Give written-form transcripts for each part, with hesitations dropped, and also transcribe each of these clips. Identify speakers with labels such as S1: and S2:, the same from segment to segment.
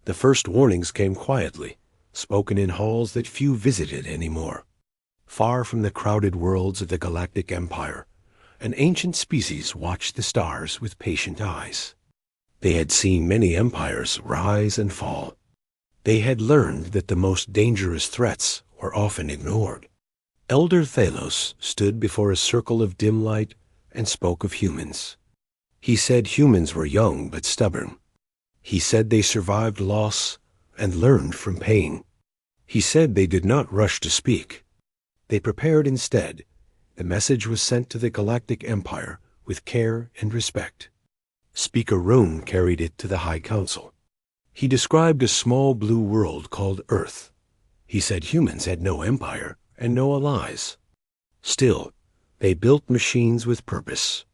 S1: The first warnings came quietly, spoken in halls that few visited anymore. Far from the crowded worlds of the Galactic Empire, an ancient species watched the stars with patient eyes. They had seen many empires rise and fall. They had learned that the most dangerous threats were often ignored. Elder Thalos stood before a circle of dim light and spoke of humans. He said humans were young but stubborn. He said they survived loss and learned from pain. He said they did not rush to speak. They prepared instead. The message was sent to the Galactic Empire with care and respect. Speaker Roon carried it to the High Council. He described a small blue world called Earth. He said humans had no empire and no allies. Still, they built machines with purpose.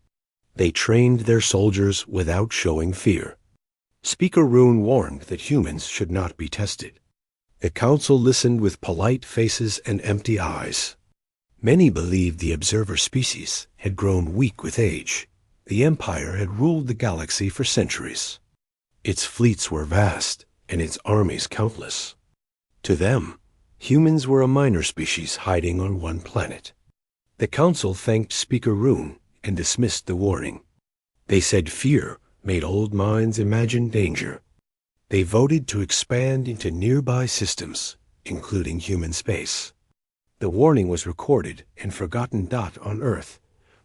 S1: They trained their soldiers without showing fear. Speaker Roon warned that humans should not be tested. The council listened with polite faces and empty eyes. Many believed the observer species had grown weak with age. The Empire had ruled the galaxy for centuries. Its fleets were vast, and its armies countless. To them, humans were a minor species hiding on one planet. The council thanked Speaker Roon and dismissed the warning. They said fear made old minds imagine danger. They voted to expand into nearby systems, including human space. The warning was recorded and forgotten on Earth.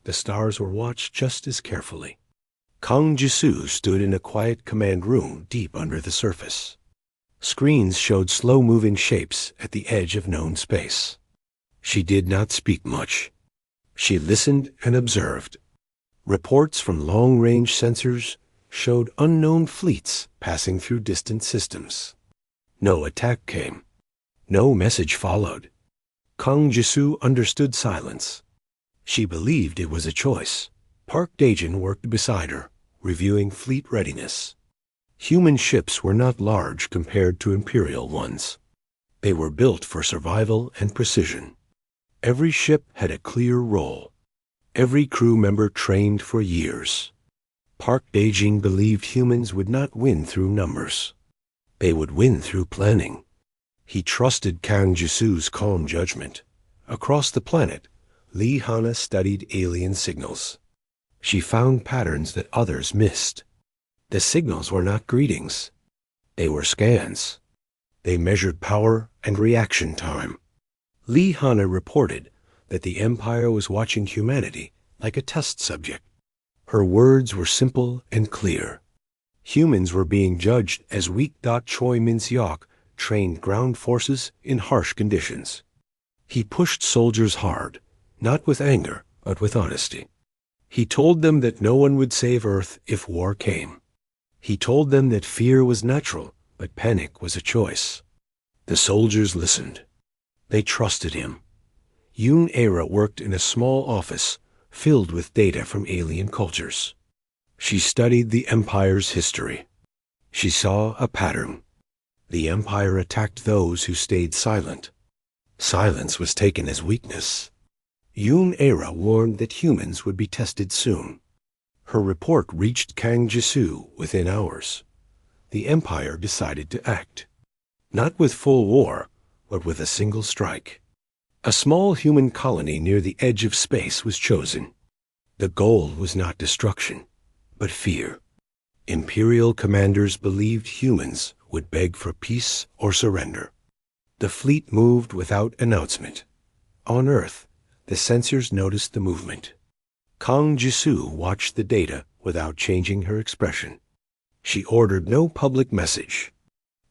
S1: The stars were watched just as carefully. Kang Jisoo stood in a quiet command room deep under the surface. Screens showed slow-moving shapes at the edge of known space. She did not speak much. She listened and observed. Reports from long-range sensors showed unknown fleets passing through distant systems. No attack came. No message followed. Kang Jisoo understood silence. She believed it was a choice. Park Daejin worked beside her, reviewing fleet readiness. Human ships were not large compared to Imperial ones. They were built for survival and precision. Every ship had a clear role. Every crew member trained for years. Park Daejin believed humans would not win through numbers. They would win through planning. He trusted Kang Jisoo's calm judgment. Across the planet, Lee Hana studied alien signals. She found patterns that others missed. The signals were not greetings. They were scans. They measured power and reaction time. Lee Hana reported that the Empire was watching humanity like a test subject. Her words were simple and clear. Humans were being judged as weak. Choi Min-seok trained ground forces in harsh conditions. He pushed soldiers hard, not with anger, but with honesty. He told them that no one would save Earth if war came. He told them that fear was natural, but panic was a choice. The soldiers listened. They trusted him. Yoon Era worked in a small office filled with data from alien cultures. She studied the Empire's history. She saw a pattern. The Empire attacked those who stayed silent. Silence was taken as weakness. Yoon Era warned that humans would be tested soon. Her report reached Kang Jisoo within hours. The Empire decided to act. Not with full war, but with a single strike. A small human colony near the edge of space was chosen. The goal was not destruction, but fear. Imperial commanders believed humans would beg for peace or surrender. The fleet moved without announcement. On Earth, the sensors noticed the movement. Kang Jisoo watched the data without changing her expression. She ordered no public message.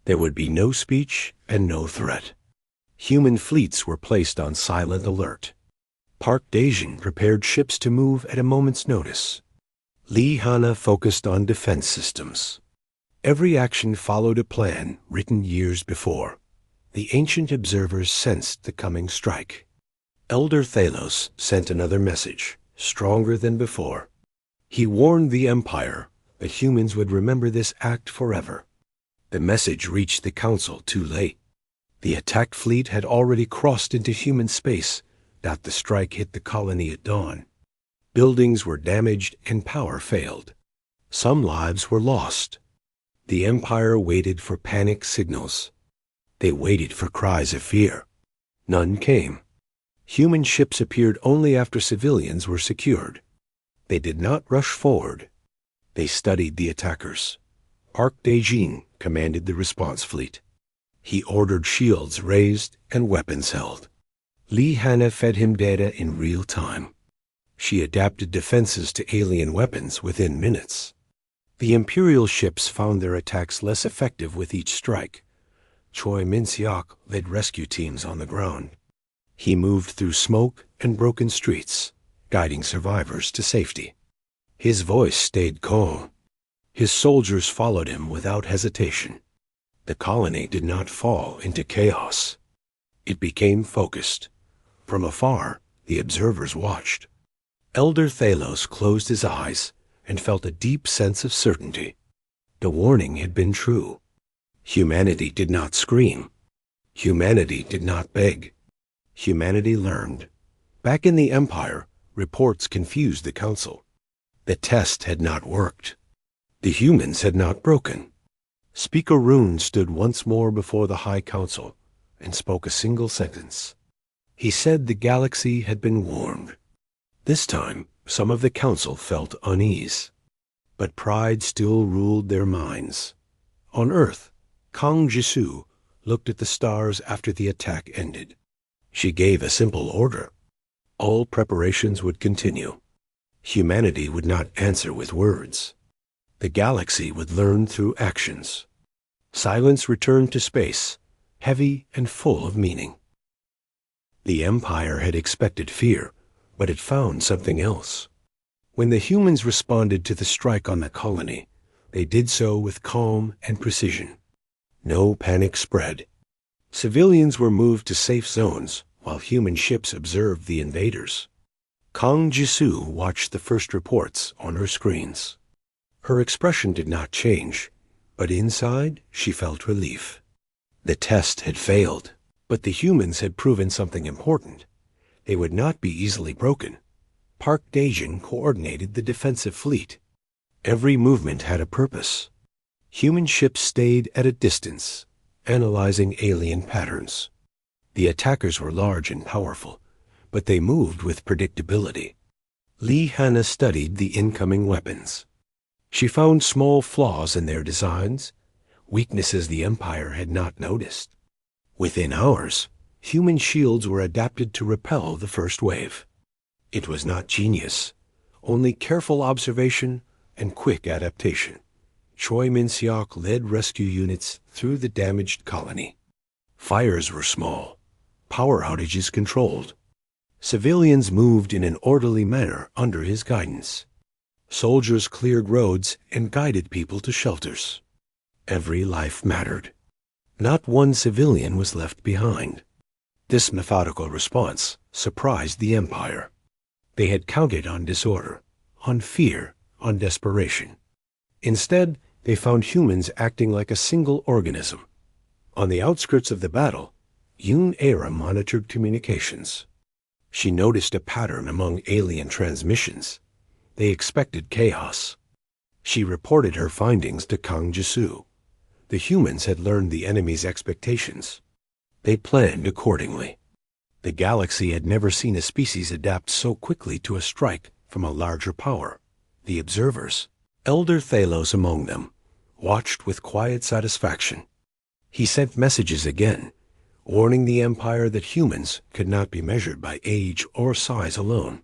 S1: There would be no speech and no threat. Human fleets were placed on silent alert. Park Daejin prepared ships to move at a moment's notice. Lee Hana focused on defense systems. Every action followed a plan written years before. The ancient observers sensed the coming strike. Elder Thalos sent another message, stronger than before. He warned the Empire that humans would remember this act forever. The message reached the Council too late. The attacked fleet had already crossed into human space. The strike hit the colony at dawn. Buildings were damaged and power failed. Some lives were lost. The Empire waited for panic signals. They waited for cries of fear. None came. Human ships appeared only after civilians were secured. They did not rush forward. They studied the attackers. Archdeijin commanded the response fleet. He ordered shields raised and weapons held. Li Hana fed him data in real time. She adapted defenses to alien weapons within minutes. The Imperial ships found their attacks less effective with each strike. Choi Min-seok led rescue teams on the ground. He moved through smoke and broken streets, guiding survivors to safety. His voice stayed calm. His soldiers followed him without hesitation. The colony did not fall into chaos. It became focused. From afar, the observers watched. Elder Thalos closed his eyes and felt a deep sense of certainty. The warning had been true. Humanity did not scream. Humanity did not beg. Humanity learned. Back in the Empire, reports confused the Council. The test had not worked. The humans had not broken. Speaker Rune stood once more before the High Council and spoke a single sentence. He said the galaxy had been warned. This time, some of the Council felt unease. But pride still ruled their minds. On Earth, Kang Jisoo looked at the stars after the attack ended. She gave a simple order. All preparations would continue. Humanity would not answer with words. The galaxy would learn through actions. Silence returned to space, heavy and full of meaning. The Empire had expected fear, but it found something else. When the humans responded to the strike on the colony, they did so with calm and precision. No panic spread. Civilians were moved to safe zones while human ships observed the invaders. Kang Jisoo watched the first reports on her screens. Her expression did not change, but inside she felt relief. The test had failed, but the humans had proven something important. They would not be easily broken. Park Daejin coordinated the defensive fleet. Every movement had a purpose. Human ships stayed at a distance, analyzing alien patterns. The attackers were large and powerful, but they moved with predictability. Li Hana studied the incoming weapons. She found small flaws in their designs, weaknesses the Empire had not noticed. Within hours, human shields were adapted to repel the first wave. It was not genius, only careful observation and quick adaptation. Choi Min-seok led rescue units through the damaged colony. Fires were small, power outages controlled. Civilians moved in an orderly manner under his guidance. Soldiers cleared roads and guided people to shelters. Every life mattered. Not one civilian was left behind. This methodical response surprised the Empire. They had counted on disorder, on fear, on desperation. Instead, they found humans acting like a single organism. On the outskirts of the battle, Yoon Era monitored communications. She noticed a pattern among alien transmissions. They expected chaos. She reported her findings to Kang Jisoo. The humans had learned the enemy's expectations. They planned accordingly. The galaxy had never seen a species adapt so quickly to a strike from a larger power. The observers, Elder Thalos among them, watched with quiet satisfaction. He sent messages again, warning the Empire that humans could not be measured by age or size alone.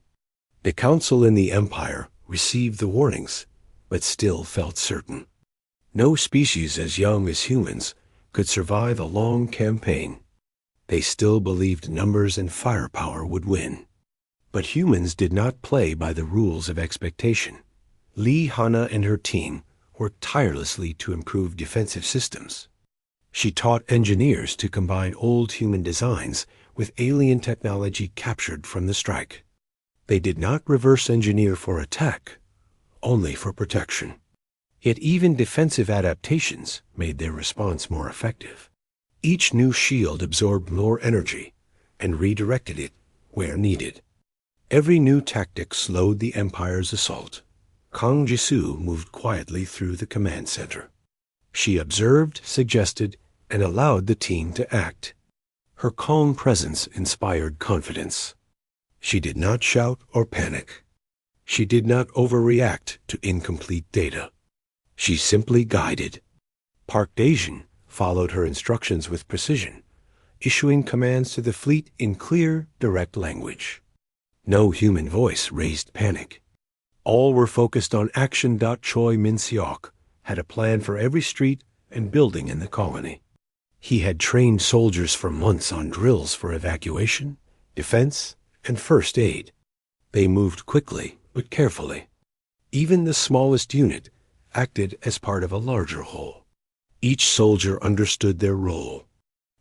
S1: The Council in the Empire received the warnings, but still felt certain. No species as young as humans could survive a long campaign. They still believed numbers and firepower would win. But humans did not play by the rules of expectation. Li Hana and her team worked tirelessly to improve defensive systems. She taught engineers to combine old human designs with alien technology captured from the strike. They did not reverse engineer for attack, only for protection. Yet even defensive adaptations made their response more effective. Each new shield absorbed more energy and redirected it where needed. Every new tactic slowed the Empire's assault. Kang Jisoo moved quietly through the command center. She observed, suggested, and allowed the team to act. Her calm presence inspired confidence. She did not shout or panic. She did not overreact to incomplete data. She simply guided. Park Daejeon followed her instructions with precision, issuing commands to the fleet in clear, direct language. No human voice raised panic. All were focused on action. Choi Min-seok had a plan for every street and building in the colony. He had trained soldiers for months on drills for evacuation, defense, and first aid. They moved quickly but carefully. Even the smallest unit acted as part of a larger whole. Each soldier understood their role.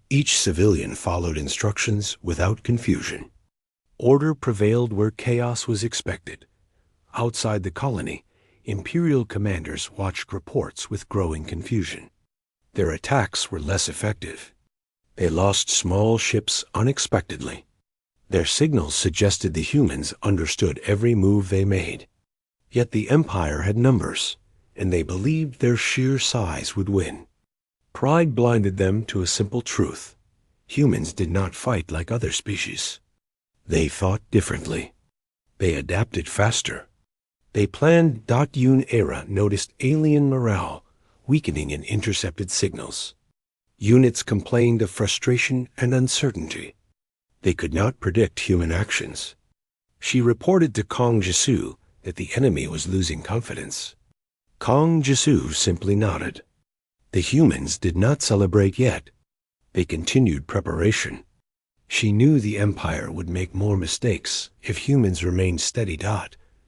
S1: Each civilian followed instructions without confusion. Order prevailed where chaos was expected. Outside the colony, Imperial commanders watched reports with growing confusion. Their attacks were less effective. They lost small ships unexpectedly. Their signals suggested the humans understood every move they made. Yet the Empire had numbers, and they believed their sheer size would win. Pride blinded them to a simple truth. Humans did not fight like other species. They thought differently. They adapted faster. They planned. Yoon Era noticed alien morale weakening in intercepted signals. Units complained of frustration and uncertainty. They could not predict human actions. She reported to Kong Jisoo that the enemy was losing confidence. Kong Jisoo simply nodded. The humans did not celebrate yet. They continued preparation. She knew the Empire would make more mistakes if humans remained steady.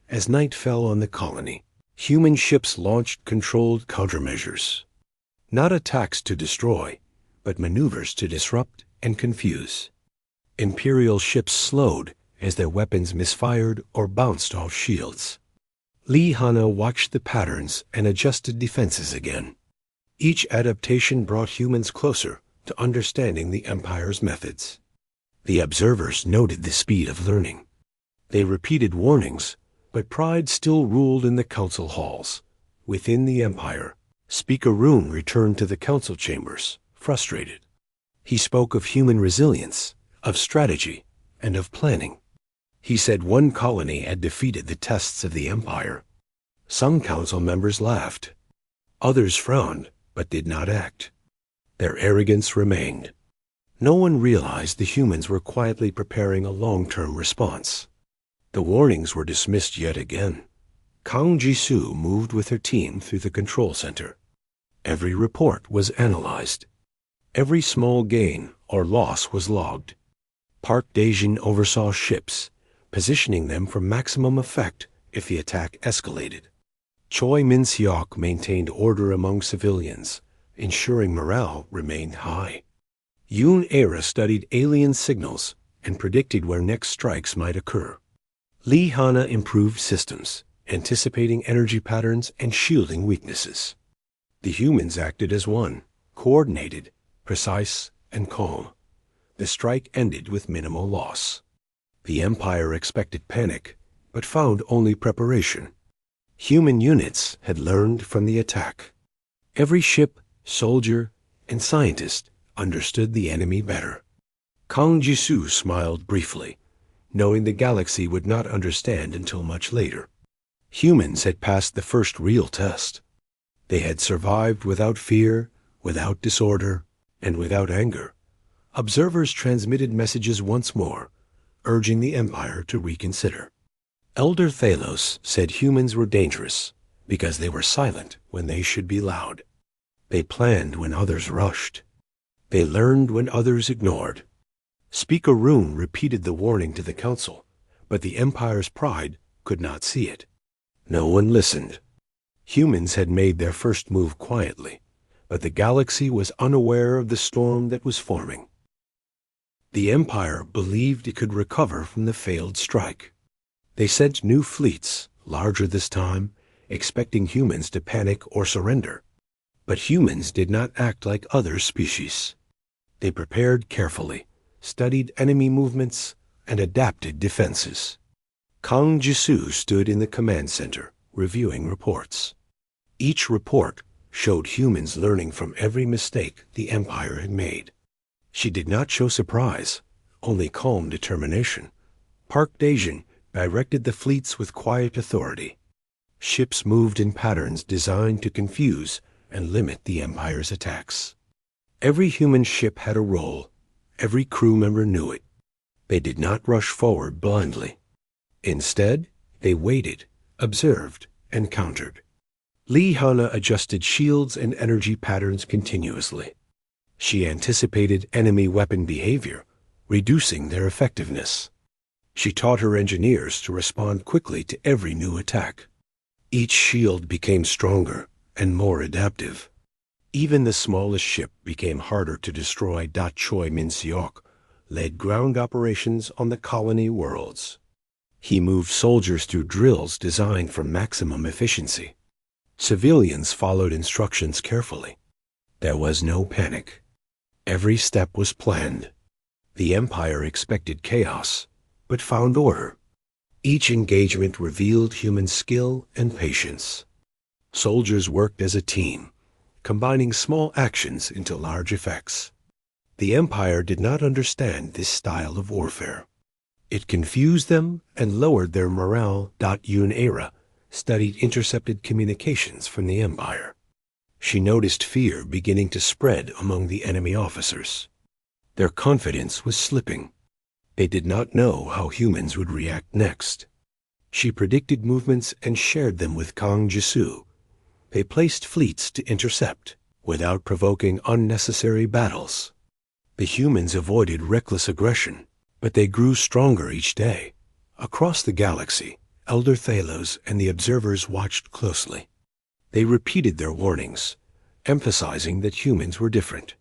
S1: As night fell on the colony, human ships launched controlled countermeasures. Not attacks to destroy, but maneuvers to disrupt and confuse. Imperial ships slowed as their weapons misfired or bounced off shields. Lee Hana watched the patterns and adjusted defenses again. Each adaptation brought humans closer to understanding the Empire's methods. The observers noted the speed of learning. They repeated warnings, but pride still ruled in the council halls. Within the Empire, Speaker Roon returned to the council chambers, frustrated. He spoke of human resilience, of strategy, and of planning. He said one colony had defeated the tests of the Empire. Some council members laughed. Others frowned, but did not act. Their arrogance remained. No one realized the humans were quietly preparing a long-term response. The warnings were dismissed yet again. Kang Jisoo moved with her team through the control center. Every report was analyzed. Every small gain or loss was logged. Park Daejeon oversaw ships, positioning them for maximum effect if the attack escalated. Choi Min-seok maintained order among civilians, ensuring morale remained high. Yoon Era studied alien signals and predicted where next strikes might occur. Lee Hana improved systems, anticipating energy patterns and shielding weaknesses. The humans acted as one, coordinated, precise, and calm. The strike ended with minimal loss. The Empire expected panic, but found only preparation. Human units had learned from the attack. Every ship, soldier, and scientist understood the enemy better. Kang Jisoo smiled briefly, knowing the galaxy would not understand until much later. Humans had passed the first real test. They had survived without fear, without disorder, and without anger. Observers transmitted messages once more, urging the Empire to reconsider. Elder Thalos said humans were dangerous because they were silent when they should be loud. They planned when others rushed. They learned when others ignored. Speaker Roon repeated the warning to the council, but the Empire's pride could not see it. No one listened. Humans had made their first move quietly, but the galaxy was unaware of the storm that was forming. The Empire believed it could recover from the failed strike. They sent new fleets, larger this time, expecting humans to panic or surrender. But humans did not act like other species. They prepared carefully, studied enemy movements, and adapted defenses. Kang Jisoo stood in the command center, reviewing reports. Each report showed humans learning from every mistake the Empire had made. She did not show surprise, only calm determination. Park Daejin directed the fleets with quiet authority. Ships moved in patterns designed to confuse and limit the Empire's attacks. Every human ship had a role. Every crew member knew it. They did not rush forward blindly. Instead, they waited, observed, and countered. Li Hana adjusted shields and energy patterns continuously. She anticipated enemy weapon behavior, reducing their effectiveness. She taught her engineers to respond quickly to every new attack. Each shield became stronger and more adaptive. Even the smallest ship became harder to destroy. Choi Min-seok led ground operations on the colony worlds. He moved soldiers through drills designed for maximum efficiency. Civilians followed instructions carefully. There was no panic. Every step was planned. The Empire expected chaos, but found order. Each engagement revealed human skill and patience. Soldiers worked as a team, combining small actions into large effects. The Empire did not understand this style of warfare. It confused them and lowered their morale. Yoon Era studied intercepted communications from the Empire. She noticed fear beginning to spread among the enemy officers. Their confidence was slipping. They did not know how humans would react next. She predicted movements and shared them with Kang Jisoo. They placed fleets to intercept, without provoking unnecessary battles. The humans avoided reckless aggression, but they grew stronger each day. Across the galaxy, Elder Thalos and the observers watched closely. They repeated their warnings, emphasizing that humans were different.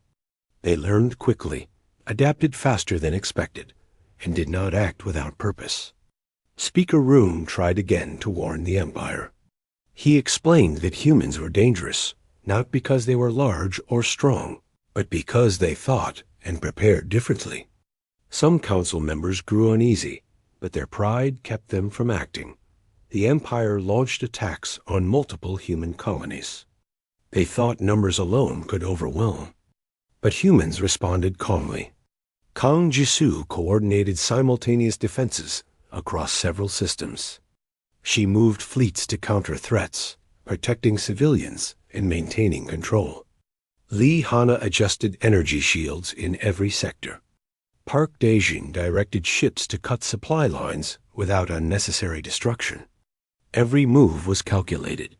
S1: They learned quickly, adapted faster than expected, and did not act without purpose. Speaker Rune tried again to warn the Empire. He explained that humans were dangerous, not because they were large or strong, but because they thought and prepared differently. Some council members grew uneasy, but their pride kept them from acting. The Empire launched attacks on multiple human colonies. They thought numbers alone could overwhelm, but humans responded calmly. Kang Jisoo coordinated simultaneous defenses across several systems. She moved fleets to counter threats, protecting civilians and maintaining control. Li Hana adjusted energy shields in every sector. Park Daejin directed ships to cut supply lines without unnecessary destruction. Every move was calculated.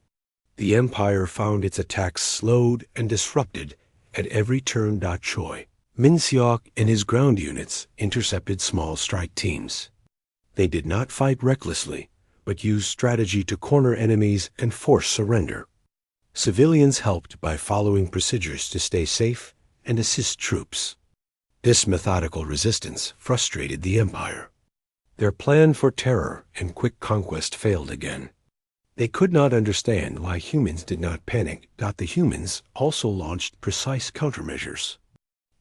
S1: The Empire found its attacks slowed and disrupted at every turn. Choi Min-seok and his ground units intercepted small strike teams. They did not fight recklessly, but used strategy to corner enemies and force surrender. Civilians helped by following procedures to stay safe and assist troops. This methodical resistance frustrated the Empire. Their plan for terror and quick conquest failed again. They could not understand why humans did not panic. The humans also launched precise countermeasures.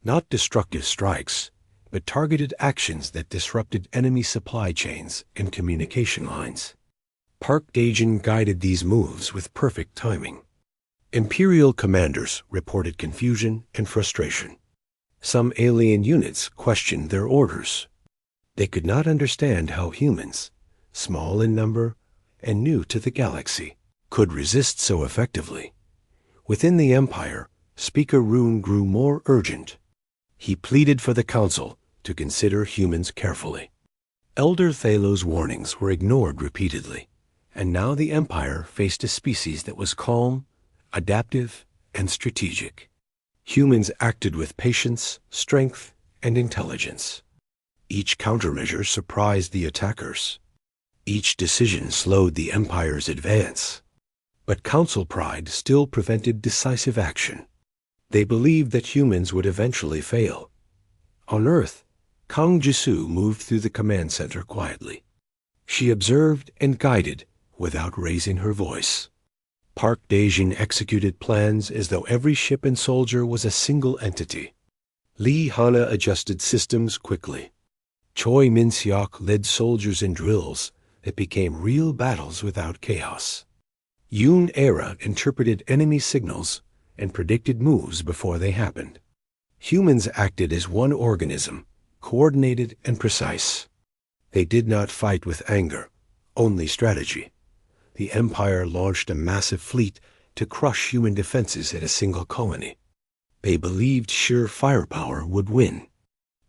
S1: Not destructive strikes, but targeted actions that disrupted enemy supply chains and communication lines. Park Daejin guided these moves with perfect timing. Imperial commanders reported confusion and frustration. Some alien units questioned their orders. They could not understand how humans, small in number and new to the galaxy, could resist so effectively. Within the Empire, Speaker Rune grew more urgent. He pleaded for the Council to consider humans carefully. Elder Thalos' warnings were ignored repeatedly, and now the Empire faced a species that was calm, adaptive, and strategic. Humans acted with patience, strength, and intelligence. Each countermeasure surprised the attackers. Each decision slowed the Empire's advance. But Council pride still prevented decisive action. They believed that humans would eventually fail. On Earth, Kang Jisoo moved through the command center quietly. She observed and guided without raising her voice. Park Daejin executed plans as though every ship and soldier was a single entity. Li Hana adjusted systems quickly. Choi Min-seok led soldiers in drills that became real battles without chaos. Yoon Era interpreted enemy signals and predicted moves before they happened. Humans acted as one organism, coordinated and precise. They did not fight with anger, only strategy. The Empire launched a massive fleet to crush human defenses at a single colony. They believed sheer firepower would win.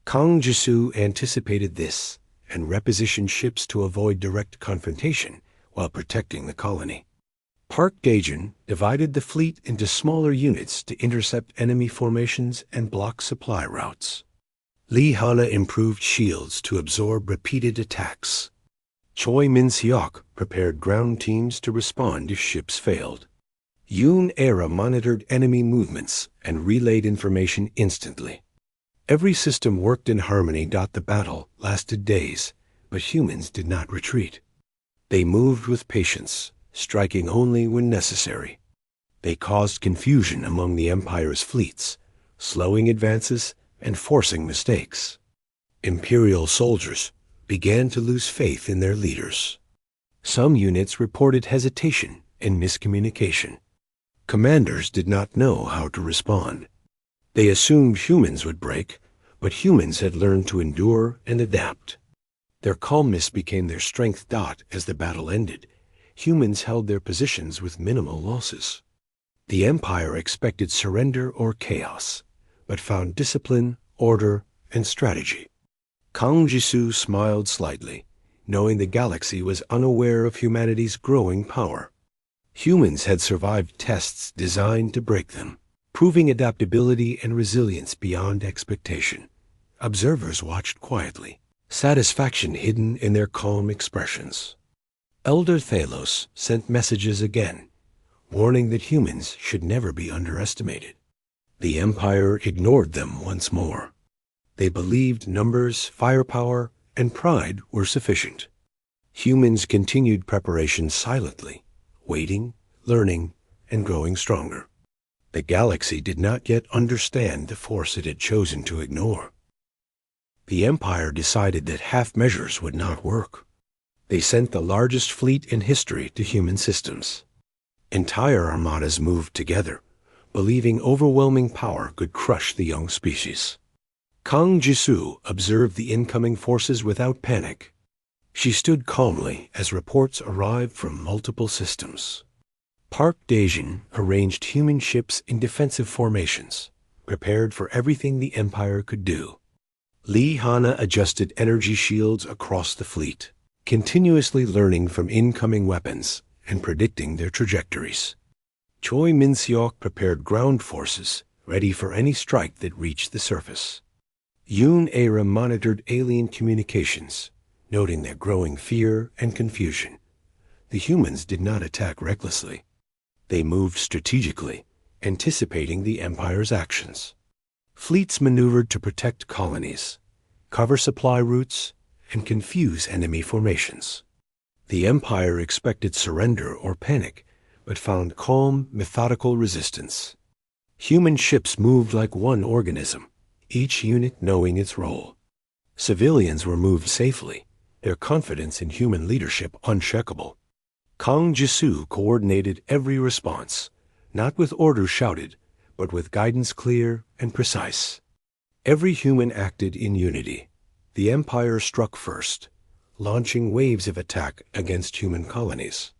S1: Kang Jisu anticipated this and repositioned ships to avoid direct confrontation while protecting the colony. Park Daejin divided the fleet into smaller units to intercept enemy formations and block supply routes. Lee Hana improved shields to absorb repeated attacks. Choi Min-seok prepared ground teams to respond if ships failed. Yoon Era monitored enemy movements and relayed information instantly. Every system worked in harmony. The battle lasted days, but humans did not retreat. They moved with patience, striking only when necessary. They caused confusion among the Empire's fleets, slowing advances and forcing mistakes. Imperial soldiers began to lose faith in their leaders. Some units reported hesitation and miscommunication. Commanders did not know how to respond. They assumed humans would break, but humans had learned to endure and adapt. Their calmness became their strength. As the battle ended, humans held their positions with minimal losses. The Empire expected surrender or chaos, but found discipline, order, and strategy. Kang Jisu smiled slightly, knowing the galaxy was unaware of humanity's growing power. Humans had survived tests designed to break them, proving adaptability and resilience beyond expectation. Observers watched quietly, satisfaction hidden in their calm expressions. Elder Thalos sent messages again, warning that humans should never be underestimated. The Empire ignored them once more. They believed numbers, firepower, and pride were sufficient. Humans continued preparation silently, waiting, learning, and growing stronger. The galaxy did not yet understand the force it had chosen to ignore. The Empire decided that half measures would not work. They sent the largest fleet in history to human systems. Entire armadas moved together, believing overwhelming power could crush the young species. Kang Jisu observed the incoming forces without panic. She stood calmly as reports arrived from multiple systems. Park Daejin arranged human ships in defensive formations, prepared for everything the Empire could do. Lee Hana adjusted energy shields across the fleet, continuously learning from incoming weapons and predicting their trajectories. Choi Min-seok prepared ground forces, ready for any strike that reached the surface. Yoon Era monitored alien communications, noting their growing fear and confusion. The humans did not attack recklessly. They moved strategically, anticipating the Empire's actions. Fleets maneuvered to protect colonies, cover supply routes, and confuse enemy formations. The Empire expected surrender or panic, but found calm, methodical resistance. Human ships moved like one organism, each unit knowing its role. Civilians were moved safely, their confidence in human leadership unshakable. Kang Jisu coordinated every response, not with orders shouted, but with guidance clear and precise. Every human acted in unity. The Empire struck first, launching waves of attack against human colonies.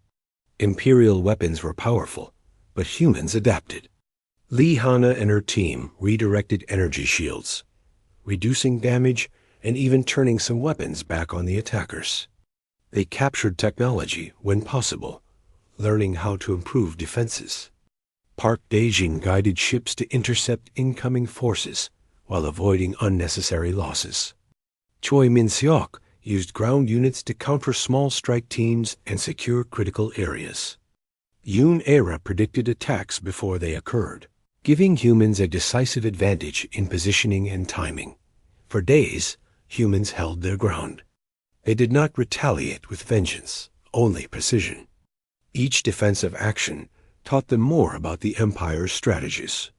S1: Imperial weapons were powerful, but humans adapted. Lee Hana and her team redirected energy shields, reducing damage and even turning some weapons back on the attackers. They captured technology when possible, learning how to improve defenses. Park Daejin guided ships to intercept incoming forces while avoiding unnecessary losses. Choi Min-seok used ground units to counter small strike teams and secure critical areas. Yoon Era predicted attacks before they occurred, giving humans a decisive advantage in positioning and timing. For days, humans held their ground. They did not retaliate with vengeance, only precision. Each defensive action taught them more about the Empire's strategies.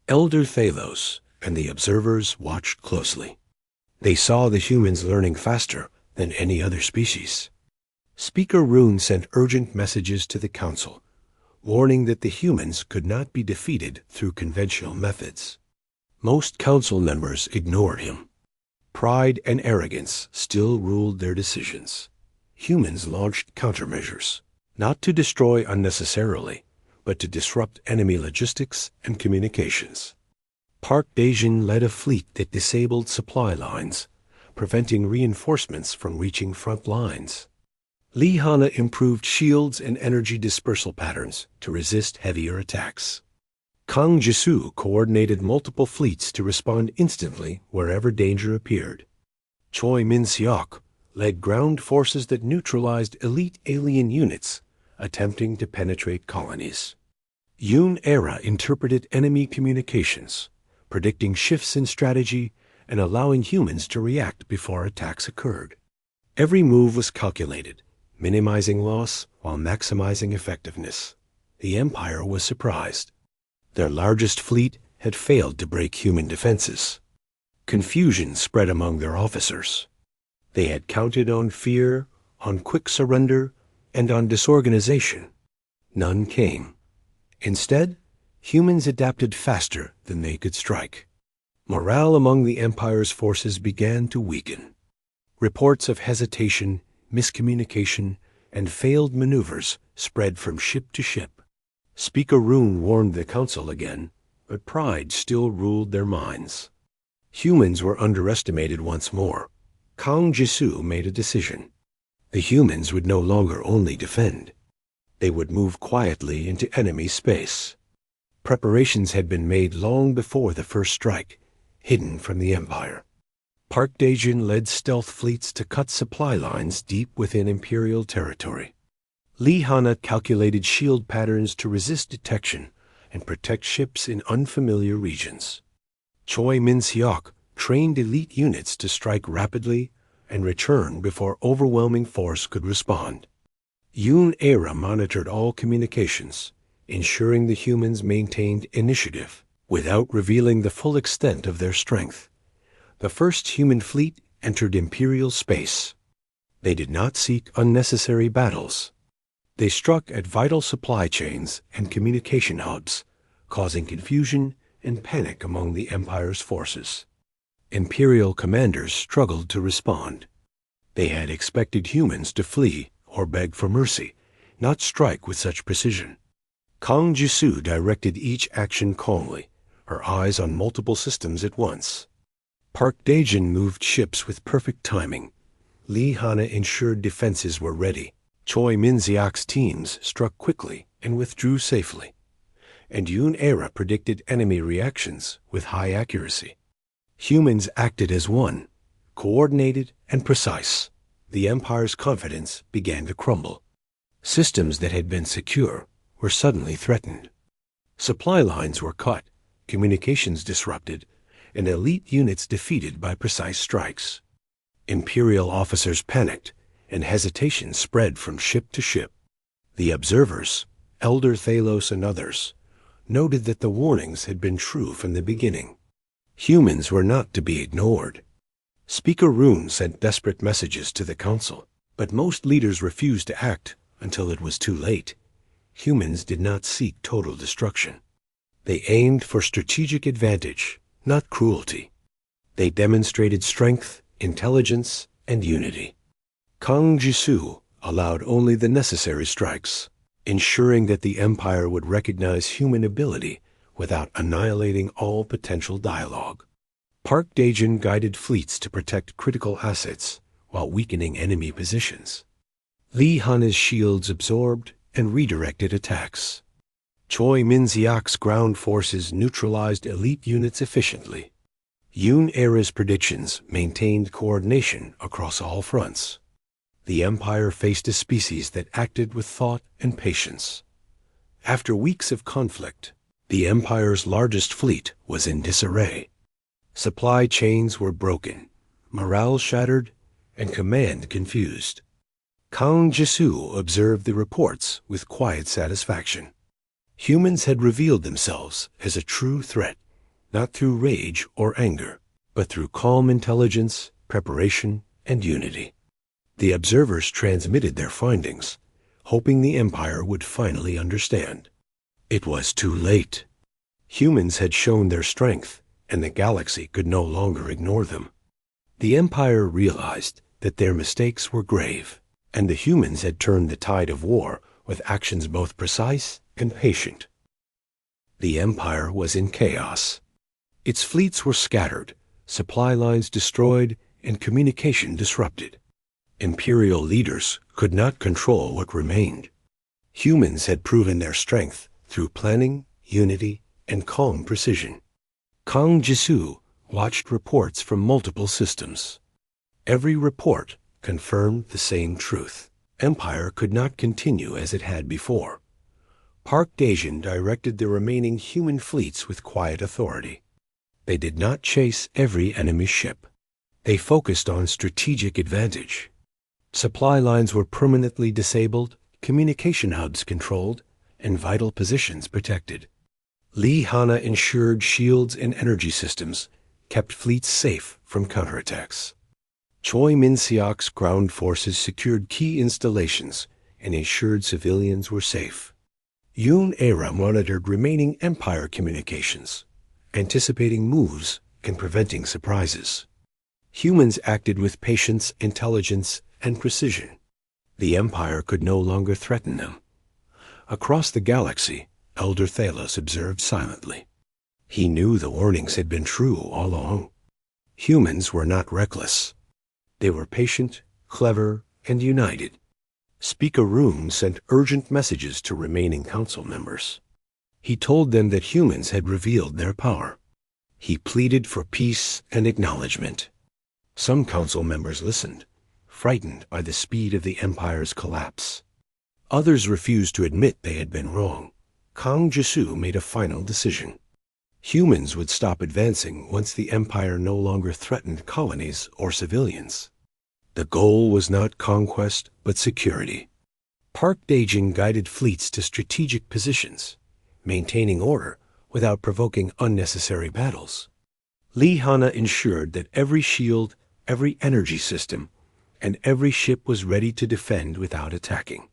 S1: Elder Thalos and the observers watched closely. They saw the humans learning faster than any other species. Speaker Rune sent urgent messages to the Council, warning that the humans could not be defeated through conventional methods. Most council members ignored him. Pride and arrogance still ruled their decisions. Humans launched countermeasures, not to destroy unnecessarily, but to disrupt enemy logistics and communications. Park Daejin led a fleet that disabled supply lines, preventing reinforcements from reaching front lines. Lee Hana improved shields and energy dispersal patterns to resist heavier attacks. Kang Jisoo coordinated multiple fleets to respond instantly wherever danger appeared. Choi Min-seok led ground forces that neutralized elite alien units attempting to penetrate colonies. Yoon Era interpreted enemy communications, predicting shifts in strategy and allowing humans to react before attacks occurred. Every move was calculated, minimizing loss while maximizing effectiveness. The Empire was surprised. Their largest fleet had failed to break human defenses. Confusion spread among their officers. They had counted on fear, on quick surrender, and on disorganization. None came. Instead, humans adapted faster than they could strike. Morale among the Empire's forces began to weaken. Reports of hesitation, miscommunication, and failed maneuvers spread from ship to ship. Speaker Roon warned the council again, but pride still ruled their minds. Humans were underestimated once more. Kang Jisoo made a decision. The humans would no longer only defend. They would move quietly into enemy space. Preparations had been made long before the first strike, hidden from the Empire. Park Daejin led stealth fleets to cut supply lines deep within Imperial territory. Lee Hana calculated shield patterns to resist detection and protect ships in unfamiliar regions. Choi Min-seok trained elite units to strike rapidly and return before overwhelming force could respond. Yoon Era monitored all communications, ensuring the humans maintained initiative without revealing the full extent of their strength. The first human fleet entered Imperial space. They did not seek unnecessary battles. They struck at vital supply chains and communication hubs, causing confusion and panic among the Empire's forces. Imperial commanders struggled to respond. They had expected humans to flee or beg for mercy, not strike with such precision. Kang Jisoo directed each action calmly, her eyes on multiple systems at once. Park Daejin moved ships with perfect timing. Lee Hana ensured defenses were ready. Choi Min-seok's teams struck quickly and withdrew safely. And Yoon Era predicted enemy reactions with high accuracy. Humans acted as one, coordinated and precise. The Empire's confidence began to crumble. Systems that had been secure were suddenly threatened. Supply lines were cut, communications disrupted, and elite units defeated by precise strikes. Imperial officers panicked, and hesitation spread from ship to ship. The observers, Elder Thalos and others, noted that the warnings had been true from the beginning. Humans were not to be ignored. Speaker Roon sent desperate messages to the council, but most leaders refused to act until it was too late. Humans did not seek total destruction. They aimed for strategic advantage, not cruelty. They demonstrated strength, intelligence, and unity. Kang Jisoo allowed only the necessary strikes, ensuring that the Empire would recognize human ability without annihilating all potential dialogue. Park Daejin guided fleets to protect critical assets while weakening enemy positions. Lee Hana's shields absorbed and redirected attacks. Choi Min-seok's ground forces neutralized elite units efficiently. Yoon Era's predictions maintained coordination across all fronts. The Empire faced a species that acted with thought and patience. After weeks of conflict, the Empire's largest fleet was in disarray. Supply chains were broken, morale shattered, and command confused. Kang Jisoo observed the reports with quiet satisfaction. Humans had revealed themselves as a true threat, not through rage or anger, but through calm intelligence, preparation, and unity. The observers transmitted their findings, hoping the Empire would finally understand. It was too late. Humans had shown their strength, and the galaxy could no longer ignore them. The Empire realized that their mistakes were grave, and the humans had turned the tide of war with actions both precise and patient. The Empire was in chaos. Its fleets were scattered, supply lines destroyed, and communication disrupted. Imperial leaders could not control what remained. Humans had proven their strength through planning, unity, and calm precision. Kang Jisoo watched reports from multiple systems. Every report confirmed the same truth. Empire could not continue as it had before. Park Daejeon directed the remaining human fleets with quiet authority. They did not chase every enemy ship. They focused on strategic advantage. Supply lines were permanently disabled, communication hubs controlled, and vital positions protected. Lee Hana ensured shields and energy systems kept fleets safe from counterattacks. Choi Min-seok's ground forces secured key installations and ensured civilians were safe. Yoon Era monitored remaining Empire communications, anticipating moves and preventing surprises. Humans acted with patience, intelligence, and precision. The Empire could no longer threaten them. Across the galaxy, Elder Thalos observed silently. He knew the warnings had been true all along. Humans were not reckless. They were patient, clever, and united. Speaker Room sent urgent messages to remaining council members. He told them that humans had revealed their power. He pleaded for peace and acknowledgement. Some council members listened, frightened by the speed of the Empire's collapse. Others refused to admit they had been wrong. Kang Jisoo made a final decision. Humans would stop advancing once the Empire no longer threatened colonies or civilians. The goal was not conquest, but security. Park Daejeon guided fleets to strategic positions, maintaining order without provoking unnecessary battles. Lee Hana ensured that every shield, every energy system, and every ship was ready to defend without attacking.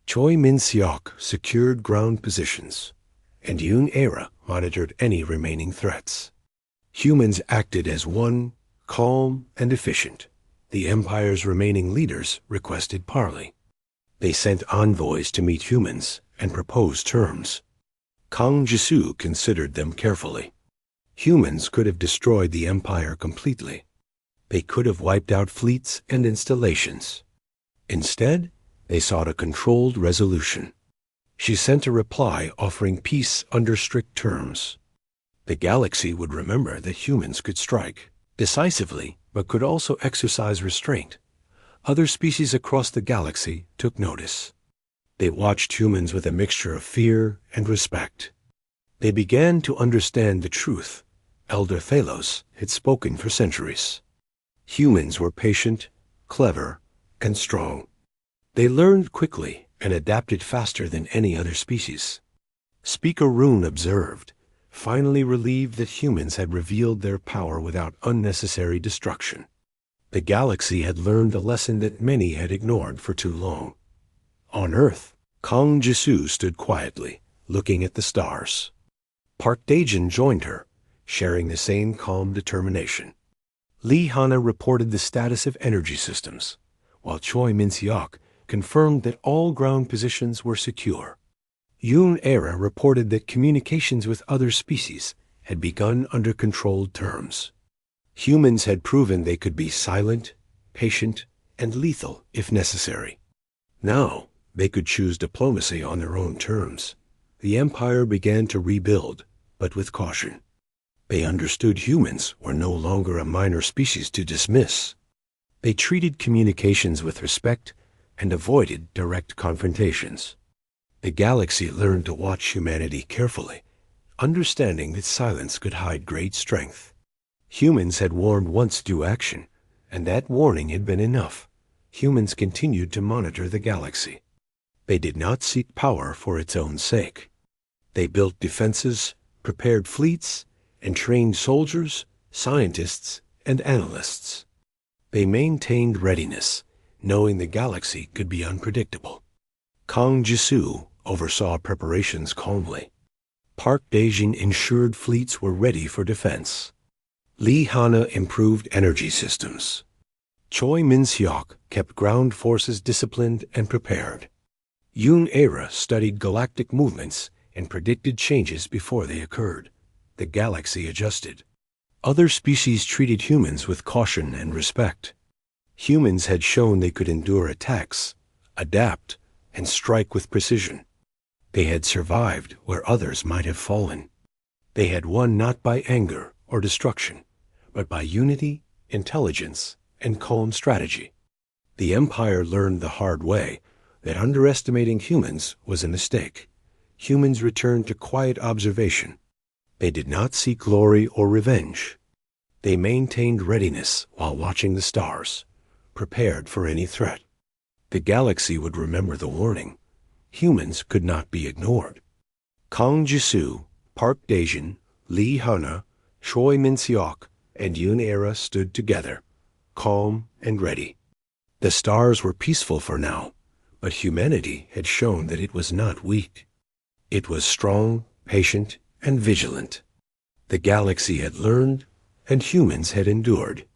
S1: Choi Min-seok secured ground positions, and Yoon Era monitored any remaining threats. Humans acted as one, calm and efficient. The Empire's remaining leaders requested parley. They sent envoys to meet humans and propose terms. Kang Jisoo considered them carefully. Humans could have destroyed the Empire completely. They could have wiped out fleets and installations. Instead, they sought a controlled resolution. She sent a reply offering peace under strict terms. The galaxy would remember that humans could strike decisively, but could also exercise restraint. Other species across the galaxy took notice. They watched humans with a mixture of fear and respect. They began to understand the truth. Elder Thalos had spoken for centuries. Humans were patient, clever, and strong. They learned quickly and adapted faster than any other species. Speaker Rune observed, finally relieved that humans had revealed their power without unnecessary destruction. The galaxy had learned a lesson that many had ignored for too long. On Earth, Kang Jisoo stood quietly, looking at the stars. Park Daejeon joined her, sharing the same calm determination. Lee Hana reported the status of energy systems, while Choi Min-seok confirmed that all ground positions were secure. Yoon Era reported that communications with other species had begun under controlled terms. Humans had proven they could be silent, patient, and lethal if necessary. Now, they could choose diplomacy on their own terms. The Empire began to rebuild, but with caution. They understood humans were no longer a minor species to dismiss. They treated communications with respect and avoided direct confrontations. The galaxy learned to watch humanity carefully, understanding that silence could hide great strength. Humans had warned once through action, and that warning had been enough. Humans continued to monitor the galaxy. They did not seek power for its own sake. They built defenses, prepared fleets, and trained soldiers, scientists, and analysts. They maintained readiness, knowing the galaxy could be unpredictable. Kang Jisoo oversaw preparations calmly. Park Daejin ensured fleets were ready for defense. Lee Hana improved energy systems. Choi Min-seok kept ground forces disciplined and prepared. Yoon Era studied galactic movements and predicted changes before they occurred. The galaxy adjusted. Other species treated humans with caution and respect. Humans had shown they could endure attacks, adapt, and strike with precision. They had survived where others might have fallen. They had won not by anger or destruction, but by unity, intelligence, and calm strategy. The Empire learned the hard way that underestimating humans was a mistake. Humans returned to quiet observation. They did not seek glory or revenge. They maintained readiness while watching the stars, prepared for any threat. The galaxy would remember the warning. Humans could not be ignored. Kang Jisoo, Park Daejin, Lee Hana, Choi Min-seok, and Yoon Era stood together, calm and ready. The stars were peaceful for now, but humanity had shown that it was not weak. It was strong, patient, and vigilant. The galaxy had learned, and humans had endured.